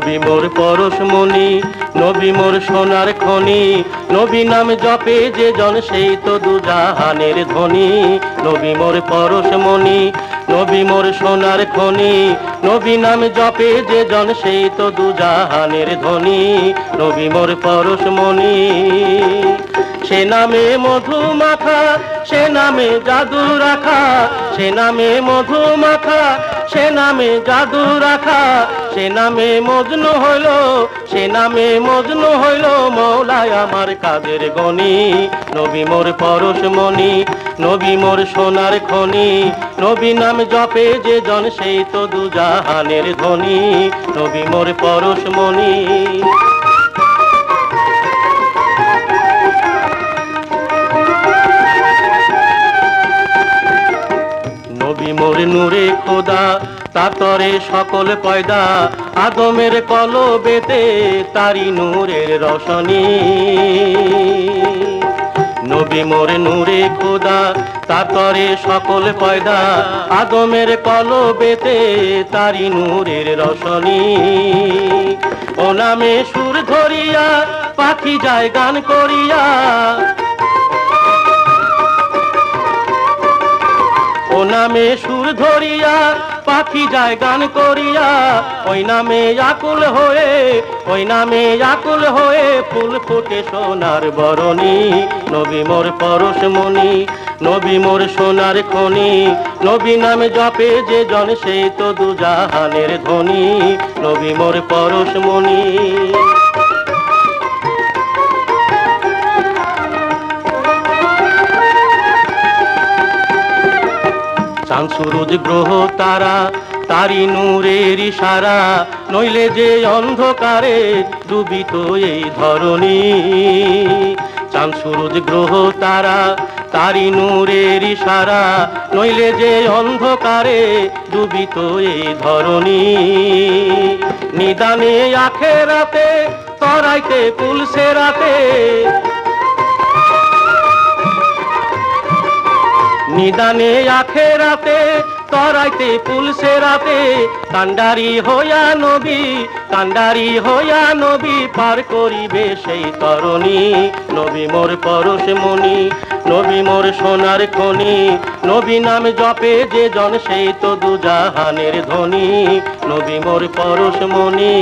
নবী মোর পরশমণি, নবী মোর সোনার খনি, নবী নাম জপে যে জন সেই তো দুজাহানের ধনী। নবী মোর পরশমণি, নবী মোর সোনার খনি, নবী নাম জপে যে জন সেই তো দুজাহানের ধনী। নবী মোর পরশমণি, সে নামে মধু মাখা, সে নামে জাদু রাখা, সে নামে মধু মাখা, সে নামে জাদু রাখা, সে নামে মজনু হইল, সে নামে মজনু হইল মৌলায় আমার কাদের গনি। নবী মোর পরশমণি, নবী মোর সোনার খনি, নবী নাম জপে যে জন সেই তো দুজাহানের ধনী। নবী মোর পরশমণি। নবী মোর নূরে খোদা, তাতরে সকল পয়দা, আদমের কলবেতে তারি নূরের রশনি। নবী মোর নূরে খোদা, তাতরে সকল পয়দা, আদমের কলবেতে তারি নূরের রশনি। ও নামে সুর ধরিয়া পাখি যায় গান করিয়া, ও নামে সুর ধরিয়া পাখি যায় গান করিয়া, ওই নামে আকুল হয়ে, ওই নামে আকুল হয়ে ফুল ফুটে সোনার বরণী। নবী মোর পরশমণি, নবী মোর সোনার খনি, নবী নামে জপে যে জন সেই তো দুজাহানের ধনী। নবী মোর পরশমণি। চাঁদ সূরজ গ্রহ তারা, তারি নূরের ইশারা, নইলে যে অন্ধকারে ডুবিত এই ধরণী। চাঁদ সূরজ গ্রহ তারা, তারি নূরের ইশারা, নইলে যে অন্ধকারে ডুবিত এই ধরণী। নিদানে আখেরাতে তরাইতে পুলসে রাতে, নিদানে আখেরাতে তরাইতে পুলসে রাতে, কান্ডারি হইয়া নবী, কান্ডারি হইয়া নবী পার করিবে সেই তরণী। নবী মোর পরশমণি, নবী মোর সোনার খনি, নবী নাম জপে যে জন সেই তো দুজাহানের ধনী। নবী মোর পরশমণি।